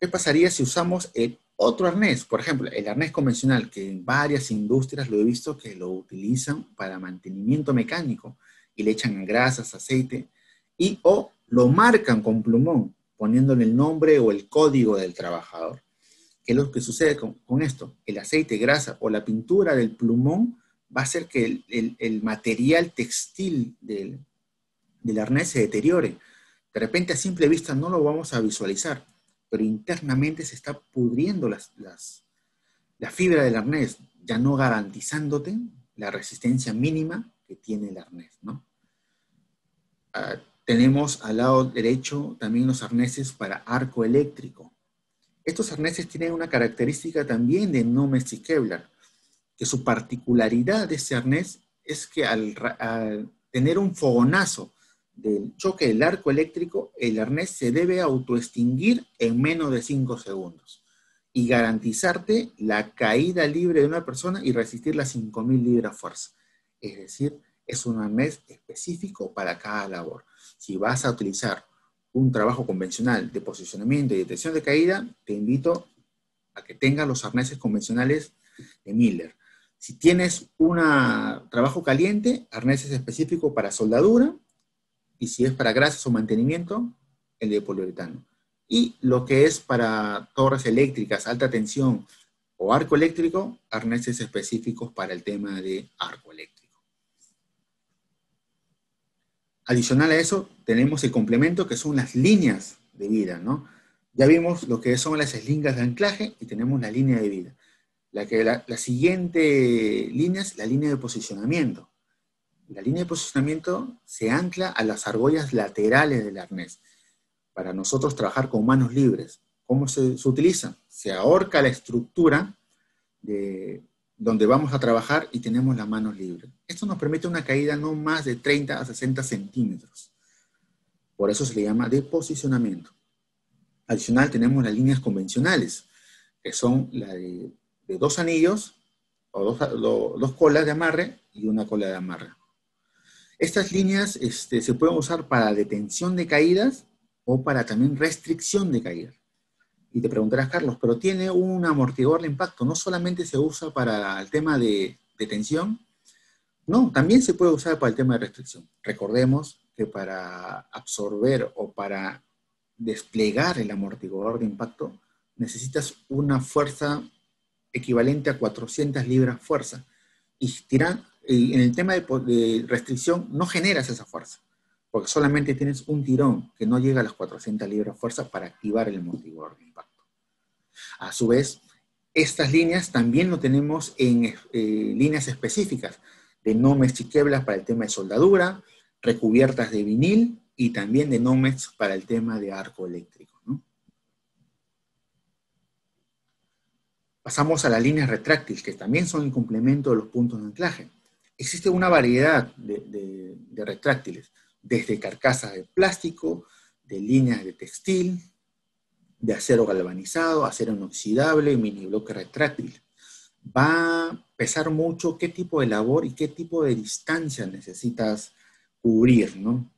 ¿Qué pasaría si usamos el otro arnés? Por ejemplo, el arnés convencional, que en varias industrias lo he visto que lo utilizan para mantenimiento mecánico y le echan grasas, aceite, o lo marcan con plumón, poniéndole el nombre o el código del trabajador. ¿Qué es lo que sucede con esto? El aceite, grasa o la pintura del plumón va a hacer que el material textil del arnés se deteriore. De repente, a simple vista no lo vamos a visualizar, pero internamente se está pudriendo la fibra del arnés, ya no garantizándote la resistencia mínima que tiene el arnés, ¿no? Tenemos al lado derecho también los arneses para arco eléctrico. Estos arneses tienen una característica también de Nomex y Kevlar, que su particularidad de este arnés es que al tener un fogonazo del choque del arco eléctrico, el arnés se debe autoextinguir en menos de 5 segundos y garantizarte la caída libre de una persona y resistir las 5.000 libras fuerza. Es decir, es un arnés específico para cada labor. Si vas a utilizar un trabajo convencional de posicionamiento y detección de caída, te invito a que tengas los arneses convencionales de Miller. Si tienes un trabajo caliente, arneses específicos para soldadura, y si es para grasas o mantenimiento, el de poliuretano. Y lo que es para torres eléctricas, alta tensión o arco eléctrico, arneses específicos para el tema de arco eléctrico. Adicional a eso, tenemos el complemento que son las líneas de vida, ¿no? Ya vimos lo que son las eslingas de anclaje y tenemos la línea de vida. La siguiente línea es la línea de posicionamiento. La línea de posicionamiento se ancla a las argollas laterales del arnés para nosotros trabajar con manos libres. ¿Cómo se utiliza? Se ahorca la estructura donde vamos a trabajar y tenemos las manos libres. Esto nos permite una caída no más de 30 a 60 centímetros. Por eso se le llama de posicionamiento. Adicional tenemos las líneas convencionales, que son la de 2 anillos o dos colas de amarre y una cola de amarre. Estas líneas se pueden usar para detención de caídas o para también restricción de caídas. Y te preguntarás, Carlos, pero tiene un amortiguador de impacto, ¿no solamente se usa para el tema de detención? No, también se puede usar para el tema de restricción. Recordemos que para absorber o para desplegar el amortiguador de impacto necesitas una fuerza equivalente a 400 libras fuerza. Y en el tema de restricción no generas esa fuerza, porque solamente tienes un tirón que no llega a las 400 libras fuerza para activar el amortiguador de impacto. A su vez, estas líneas también lo tenemos en líneas específicas de Nomex y Kevlar para el tema de soldadura, recubiertas de vinil y también de Nomex para el tema de arco eléctrico, ¿no? Pasamos a las líneas retráctiles, que también son el complemento de los puntos de anclaje. Existe una variedad de retráctiles, desde carcasas de plástico, de líneas de textil, de acero galvanizado, acero inoxidable, mini bloque retráctil. Va a pesar mucho qué tipo de labor y qué tipo de distancia necesitas cubrir, ¿no?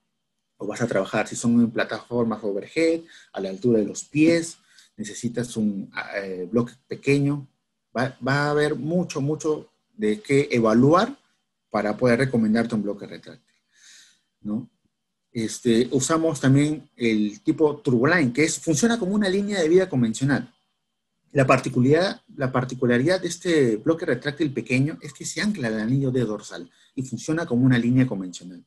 o vas a trabajar, si son en plataformas overhead, a la altura de los pies, necesitas un bloque pequeño, va a haber mucho de qué evaluar para poder recomendarte un bloque retráctil, ¿no? Usamos también el tipo Turboline, que funciona como una línea de vida convencional. La particularidad de este bloque retráctil pequeño es que se ancla al anillo de dorsal y funciona como una línea convencional.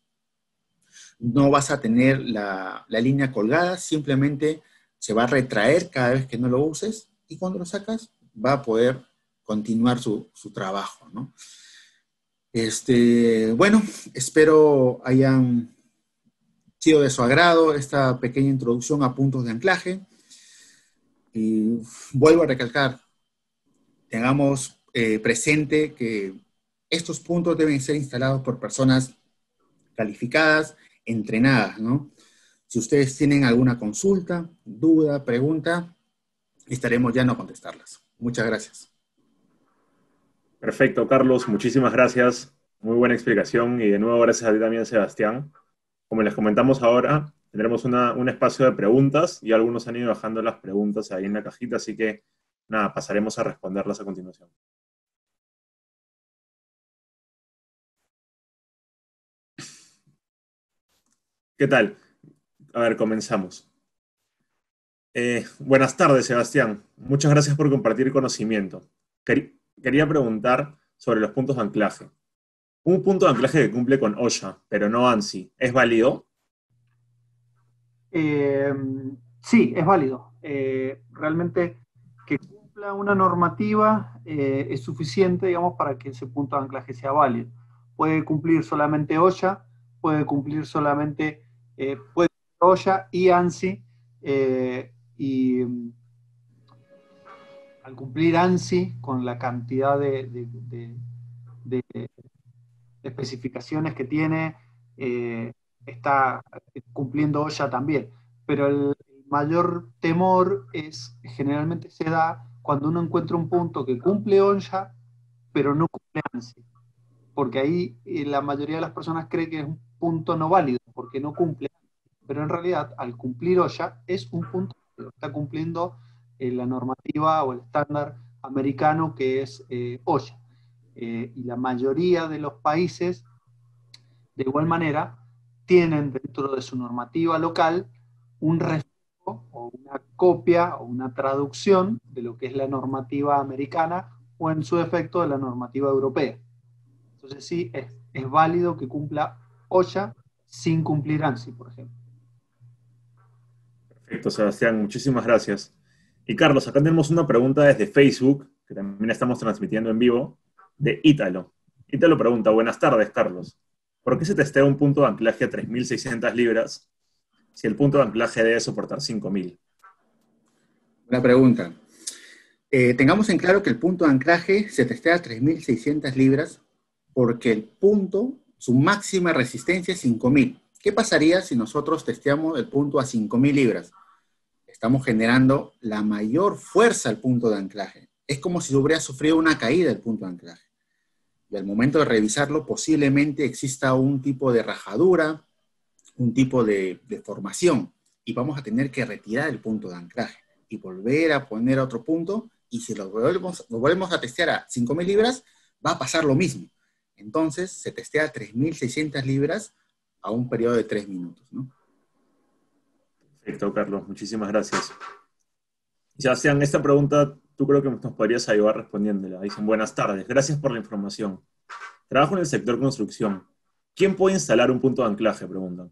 No vas a tener la línea colgada, simplemente se va a retraer cada vez que no lo uses y cuando lo sacas va a poder continuar su trabajo, ¿no? Bueno, espero hayan sido de su agrado esta pequeña introducción a puntos de anclaje. Y vuelvo a recalcar, tengamos presente que estos puntos deben ser instalados por personas calificadas, entrenadas, ¿no? Si ustedes tienen alguna consulta, duda, pregunta, estaremos ya no contestarlas. Muchas gracias. Perfecto, Carlos, muchísimas gracias. Muy buena explicación y de nuevo gracias a ti también, Sebastián. Como les comentamos ahora, tendremos un espacio de preguntas y algunos han ido dejando las preguntas ahí en la cajita, así que nada, pasaremos a responderlas a continuación. ¿Qué tal? A ver, comenzamos. Buenas tardes, Sebastián. Muchas gracias por compartir conocimiento. Quería preguntar sobre los puntos de anclaje. Un punto de anclaje que cumple con OSHA, pero no ANSI, ¿es válido? Sí, es válido. Realmente que cumpla una normativa es suficiente, digamos, para que ese punto de anclaje sea válido. Puede cumplir solamente OSHA, puede cumplir solamente OSHA y ANSI, y al cumplir ANSI con la cantidad de especificaciones que tiene, está cumpliendo OSHA también. Pero el mayor temor generalmente se da cuando uno encuentra un punto que cumple OSHA, pero no cumple ANSI. Porque ahí la mayoría de las personas cree que es un punto no válido, porque no cumple. Pero en realidad, al cumplir OSHA, es un punto válido. Está cumpliendo la normativa o el estándar americano que es OSHA. Y la mayoría de los países, de igual manera, tienen dentro de su normativa local un reflejo o una copia o una traducción de lo que es la normativa americana o en su defecto de la normativa europea. Entonces sí, es válido que cumpla OSHA sin cumplir ANSI, por ejemplo. Perfecto, Sebastián, muchísimas gracias. Y Carlos, acá tenemos una pregunta desde Facebook, que también estamos transmitiendo en vivo, de Ítalo. Ítalo pregunta, buenas tardes, Carlos. ¿Por qué se testea un punto de anclaje a 3.600 libras si el punto de anclaje debe soportar 5.000? Una pregunta. Tengamos en claro que el punto de anclaje se testea a 3.600 libras porque el punto, su máxima resistencia es 5.000. ¿Qué pasaría si nosotros testeamos el punto a 5.000 libras? Estamos generando la mayor fuerza al punto de anclaje. Es como si hubiera sufrido una caída el punto de anclaje. Y al momento de revisarlo, posiblemente exista un tipo de rajadura, un tipo de deformación, y vamos a tener que retirar el punto de anclaje y volver a poner otro punto, y si lo volvemos a testear a 5.000 libras, va a pasar lo mismo. Entonces, se testea a 3.600 libras a un periodo de 3 minutos, ¿no? Perfecto, Carlos, muchísimas gracias. Sebastián, esta pregunta tú creo que nos podrías ayudar respondiéndola. Dicen, buenas tardes, gracias por la información. Trabajo en el sector construcción. ¿Quién puede instalar un punto de anclaje? Preguntan.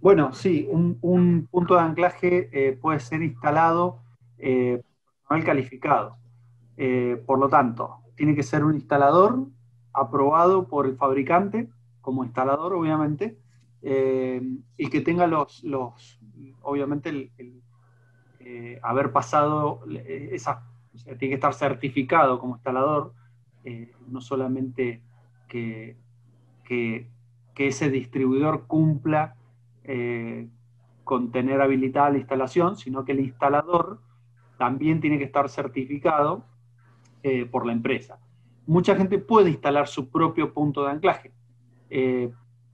Bueno, sí, un punto de anclaje puede ser instalado por personal calificado. Por lo tanto, tiene que ser un instalador aprobado por el fabricante, como instalador, obviamente, y que tenga obviamente, haber pasado o sea, tiene que estar certificado como instalador, no solamente que, que, que ese distribuidor cumpla con tener habilitada la instalación, sino que el instalador también tiene que estar certificado por la empresa. mucha gente puede instalar su propio punto de anclaje,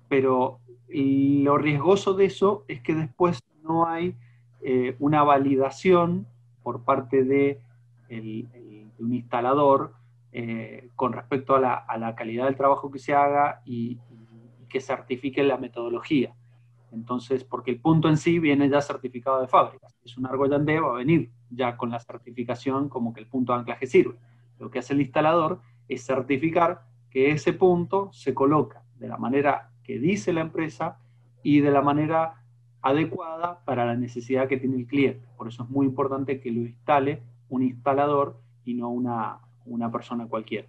pero lo riesgoso de eso es que después no hay una validación por parte de un instalador con respecto a la calidad del trabajo que se haga y que certifique la metodología. Entonces, porque el punto en sí viene ya certificado de fábrica. Es un Argoyan-D, va a venir ya con la certificación como que el punto de anclaje sirve. Lo que hace el instalador es certificar que ese punto se coloca de la manera que dice la empresa y de la manera adecuada para la necesidad que tiene el cliente. Por eso es muy importante que lo instale un instalador y no una persona cualquiera.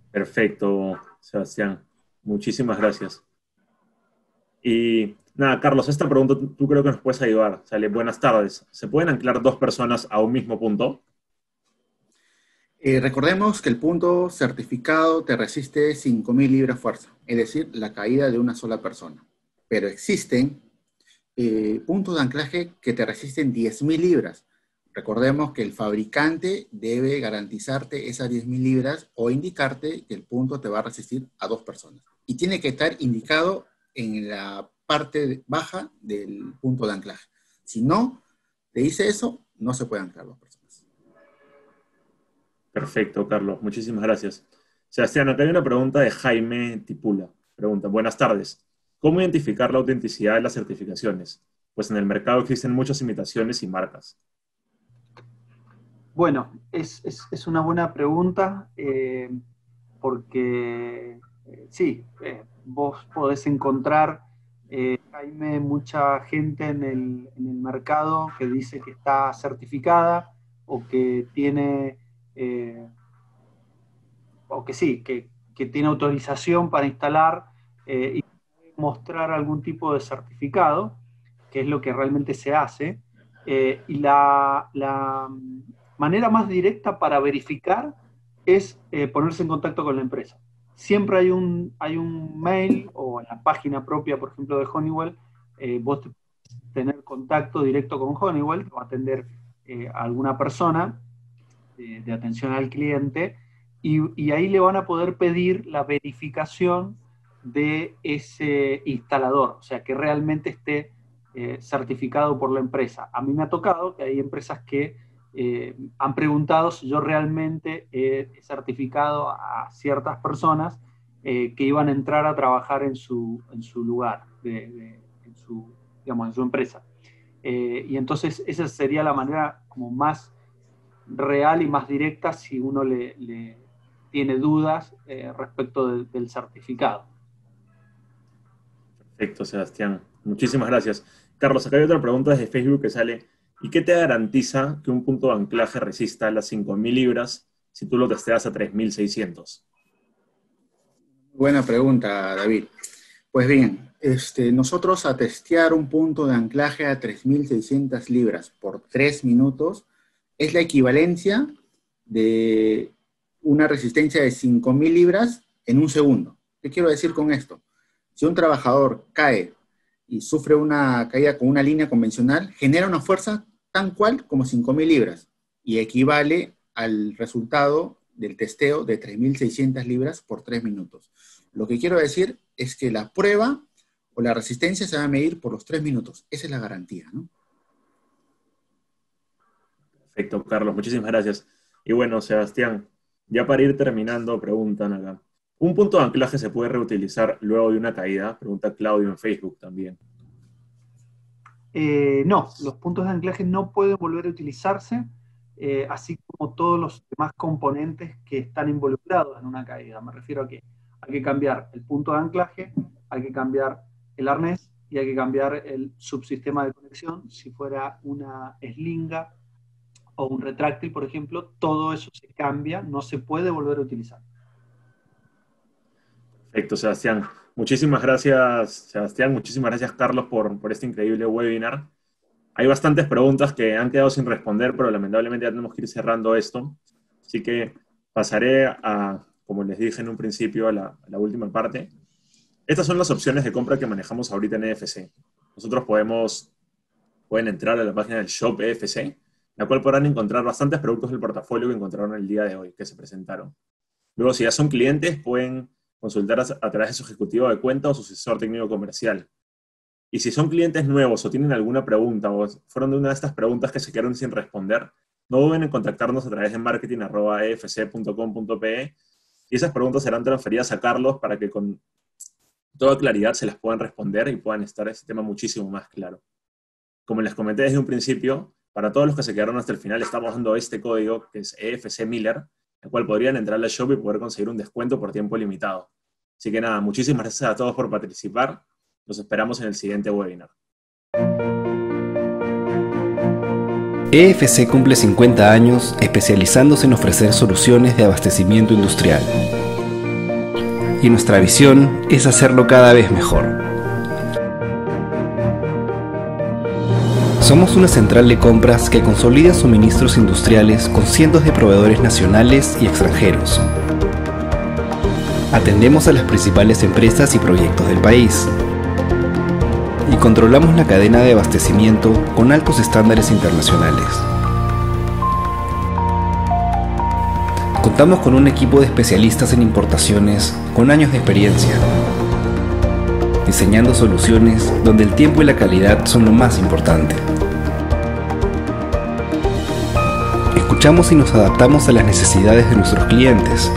Perfecto, Sebastián. Muchísimas gracias. Y nada, Carlos, esta pregunta tú creo que nos puedes ayudar. Sale, buenas tardes. ¿Se pueden anclar dos personas a un mismo punto? Recordemos que el punto certificado te resiste 5.000 libras fuerza, es decir, la caída de una sola persona. Pero existen puntos de anclaje que te resisten 10.000 libras. Recordemos que el fabricante debe garantizarte esas 10.000 libras o indicarte que el punto te va a resistir a 2 personas. Y tiene que estar indicado en la parte baja del punto de anclaje. Si no te dice eso, no se puede anclar 2 personas. Perfecto, Carlos. Muchísimas gracias. Sebastián, acá hay una pregunta de Jaime Tipula. Pregunta, buenas tardes. ¿Cómo identificar la autenticidad de las certificaciones? Pues en el mercado existen muchas imitaciones y marcas. Bueno, es una buena pregunta porque sí, vos podés encontrar, Jaime, mucha gente en el mercado que dice que está certificada o que tiene, o que sí, que tiene autorización para instalar y mostrar algún tipo de certificado, que es lo que realmente se hace. Y la manera más directa para verificar es ponerse en contacto con la empresa. Siempre hay un mail o en la página propia, por ejemplo, de Honeywell, vos podés tener contacto directo con Honeywell, te va a atender alguna persona de atención al cliente y ahí le van a poder pedir la verificación de ese instalador, o sea, que realmente esté certificado por la empresa. A mí me ha tocado que hay empresas que han preguntado si yo realmente he certificado a ciertas personas que iban a entrar a trabajar en su lugar, digamos, en su empresa. Y entonces esa sería la manera como más real y más directa si uno le tiene dudas respecto del certificado. Perfecto, Sebastián. Muchísimas gracias. Carlos, acá hay otra pregunta desde Facebook que sale. ¿Y qué te garantiza que un punto de anclaje resista a las 5.000 libras si tú lo testeas a 3.600? Buena pregunta, David. Pues bien, nosotros a testear un punto de anclaje a 3.600 libras por 3 minutos es la equivalencia de una resistencia de 5.000 libras en un segundo. ¿Qué quiero decir con esto? Si un trabajador cae y sufre una caída con una línea convencional, genera una fuerza tan cual como 5.000 libras y equivale al resultado del testeo de 3.600 libras por 3 minutos. Lo que quiero decir es que la prueba o la resistencia se va a medir por los 3 minutos. Esa es la garantía, ¿no? Perfecto, Carlos. Muchísimas gracias. Y bueno, Sebastián, ya para ir terminando, preguntan acá. ¿Un punto de anclaje se puede reutilizar luego de una caída? Pregunta Claudio en Facebook también. No, los puntos de anclaje no pueden volver a utilizarse, así como todos los demás componentes que están involucrados en una caída. Me refiero a que hay que cambiar el punto de anclaje, hay que cambiar el arnés y hay que cambiar el subsistema de conexión. Si fuera una eslinga o un retráctil, por ejemplo, todo eso se cambia, no se puede volver a utilizar. Perfecto, Sebastián. Muchísimas gracias, Sebastián. Muchísimas gracias, Carlos, por este increíble webinar. Hay bastantes preguntas que han quedado sin responder, pero lamentablemente ya tenemos que ir cerrando esto. Así que pasaré a, como les dije en un principio, a la última parte. Estas son las opciones de compra que manejamos ahorita en EFC. Nosotros pueden entrar a la página del Shop EFC la cual podrán encontrar bastantes productos del portafolio que encontraron el día de hoy, que se presentaron. Luego, si ya son clientes, pueden consultar a través de su ejecutivo de cuenta o su asesor técnico comercial. Y si son clientes nuevos o tienen alguna pregunta o fueron de una de estas preguntas que se quedaron sin responder, no duden en contactarnos a través de marketing@efc.com.pe y esas preguntas serán transferidas a Carlos para que con toda claridad se las puedan responder y puedan estar ese tema muchísimo más claro. Como les comenté desde un principio, para todos los que se quedaron hasta el final estamos dando este código que es EFC Miller, el cual podrían entrar al shop y poder conseguir un descuento por tiempo limitado. Así que nada, muchísimas gracias a todos por participar. Los esperamos en el siguiente webinar. EFC cumple 50 años especializándose en ofrecer soluciones de abastecimiento industrial. Y nuestra visión es hacerlo cada vez mejor. Somos una central de compras que consolida suministros industriales con cientos de proveedores nacionales y extranjeros. Atendemos a las principales empresas y proyectos del país. Y controlamos la cadena de abastecimiento con altos estándares internacionales. Contamos con un equipo de especialistas en importaciones con años de experiencia, diseñando soluciones donde el tiempo y la calidad son lo más importante. Escuchamos y nos adaptamos a las necesidades de nuestros clientes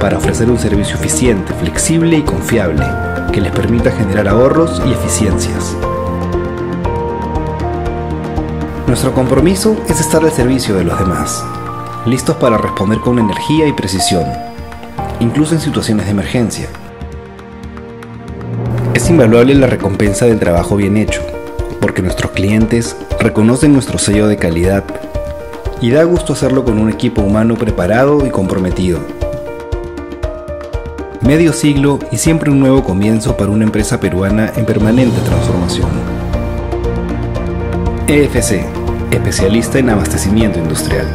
para ofrecer un servicio eficiente, flexible y confiable que les permita generar ahorros y eficiencias. Nuestro compromiso es estar al servicio de los demás, listos para responder con energía y precisión, incluso en situaciones de emergencia. Es invaluable la recompensa del trabajo bien hecho, porque nuestros clientes reconocen nuestro sello de calidad y da gusto hacerlo con un equipo humano preparado y comprometido. Medio siglo y siempre un nuevo comienzo para una empresa peruana en permanente transformación. EFC, especialista en abastecimiento industrial.